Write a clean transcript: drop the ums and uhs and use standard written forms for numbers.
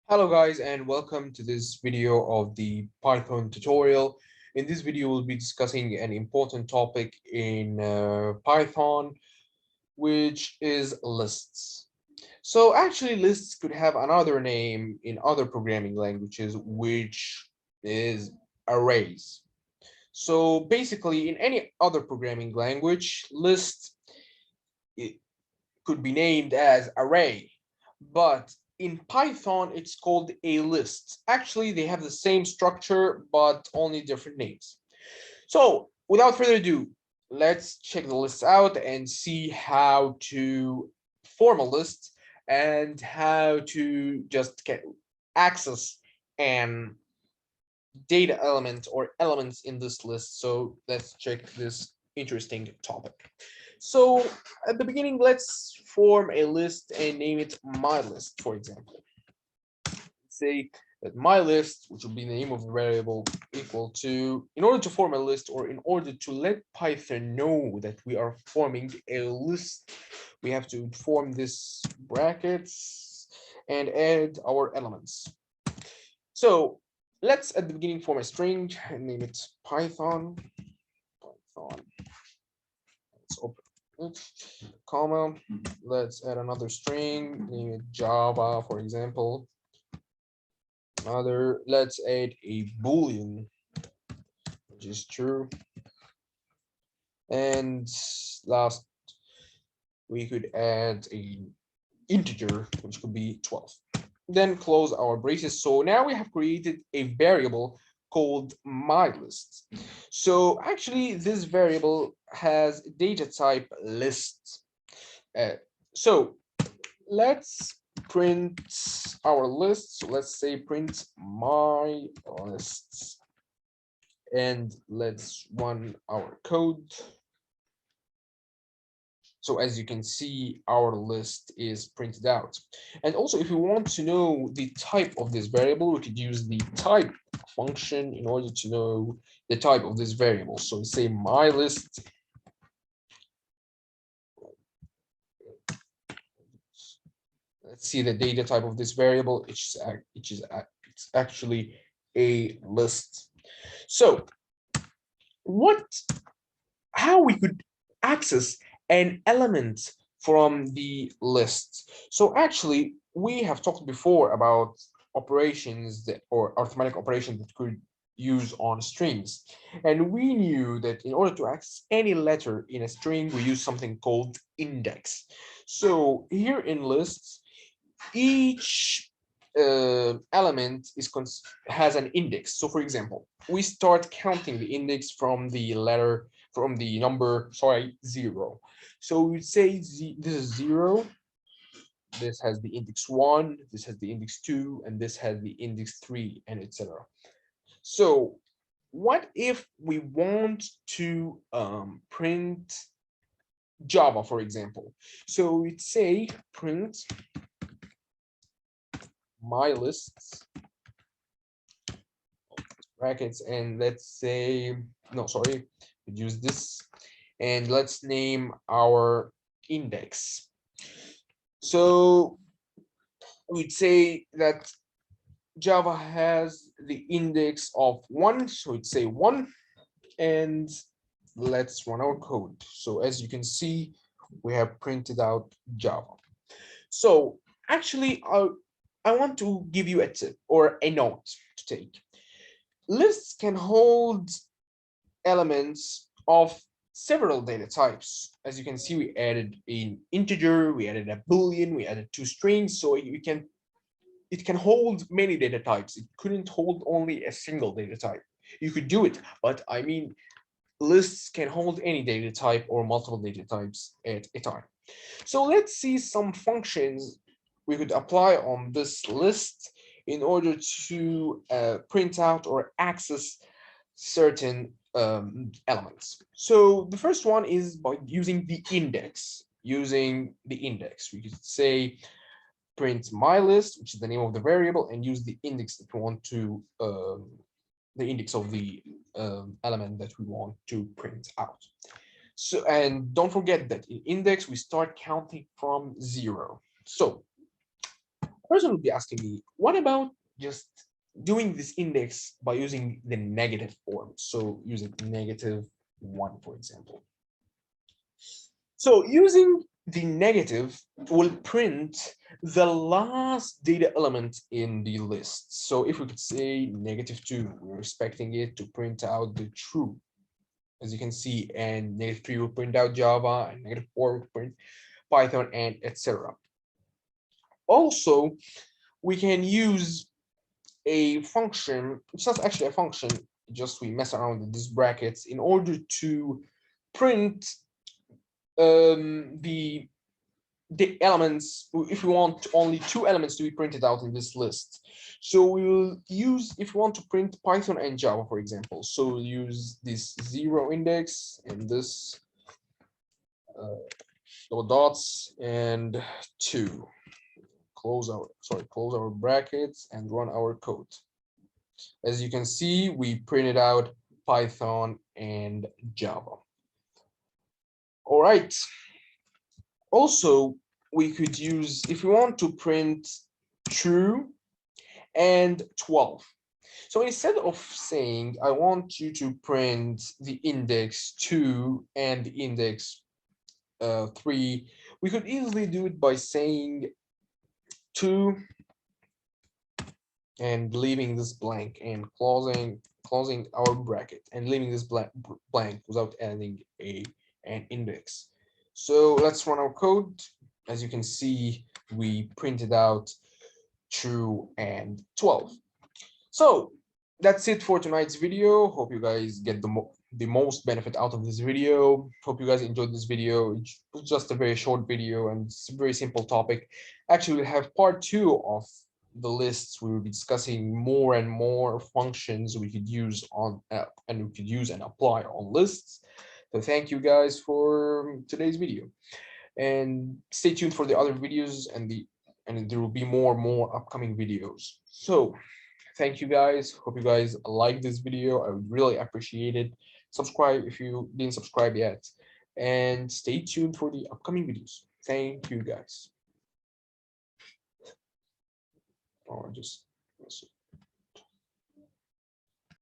Hello guys, and welcome to this video of the Python tutorial. In this video, we'll be discussing an important topic in Python, which is lists. So actually lists could have another name in other programming languages, which is arrays. So basically in any other programming language, list it could be named as array, but in Python, it's called a list. Actually, they have the same structure, but only different names. So without further ado, let's check the list out and see how to form a list and how to just get access and data element or elements in this list. So let's check this interesting topic. So at the beginning, let's form a list and name it my list, for example. Say that my list, which will be the name of the variable, equal to, in order to form a list or in order to let Python know that we are forming a list, we have to form this brackets and add our elements. So let's at the beginning form a string and name it Python. Let's open it, comma. Let's add another string, name it Java, for example. Let's add a boolean, which is true. And last, we could add a integer, which could be 12. Then close our braces. So now we have created a variable called mylist. So actually, this variable has data type list. So let's print our list. So let's say print my lists, and let's run our code. So as you can see, our list is printed out. And also, if we want to know the type of this variable, we could use the type function in order to know the type of this variable. So say my list. Let's see the data type of this variable. It's actually a list. So how we could access an element from the list. So actually, we have talked before about operations or arithmetic operations that could use on strings. And we knew that in order to access any letter in a string, we use something called index. So here in lists, each element has an index. So for example, we start counting the index from the number, sorry, 0. So we say this is 0, this has the index 1, this has the index 2, and this has the index 3, and etc. So what if we want to print Java, for example? So we'd say print my lists brackets, and let's say, no, sorry, use this, and let's name our index. So we'd say that Java has the index of 1, so we'd say 1, and let's run our code. So as you can see, we have printed out Java. So actually, I want to give you a tip or a note to take. Lists can hold elements of several data types. As you can see, we added an integer, we added a boolean, we added 2 strings, so it can hold many data types. It couldn't hold only a single data type. You could do it, but I mean, lists can hold any data type or multiple data types at a time. So let's see some functions we could apply on this list in order to print out or access certain elements. So the first one is by using the index. Using the index, we could say print my list, which is the name of the variable, and use the index that we want to the index of the element that we want to print out. So, and don't forget that in index we start counting from 0. So person will be asking me, what about just doing this index by using the negative form? So using -1, for example. So using the negative will print the last data element in the list. So if we could say -2, we're expecting it to print out the true, as you can see, and -3 will print out Java, and -4 will print Python, and etc. Also, we can use a function. It's not actually a function, just we mess around with these brackets in order to print the elements, if we want only 2 elements to be printed out in this list. So we will use, if we want to print Python and Java, for example, so we'll use this 0 index and this double dots and 2. Close our brackets and run our code. As you can see, we printed out Python and Java. All right. Also, we could use, if we want to print true and 12. So instead of saying, I want you to print the index 2 and the index 3, we could easily do it by saying 2 and leaving this blank and closing our bracket and leaving this blank without adding an index. So let's run our code. As you can see, we printed out true and 12. So that's it for tonight's video. Hope you guys get the most benefit out of this video. Hope you guys enjoyed this video. It was just a very short video and it's a very simple topic. Actually, we'll have part 2 of the lists. We will be discussing more and more functions we could use on and we could use and apply on lists. So thank you guys for today's video, and stay tuned for the other videos, and there will be more upcoming videos. So thank you guys. Hope you guys like this video. I would really appreciate it. Subscribe if you didn't subscribe yet, and stay tuned for the upcoming videos. Thank you guys. Or just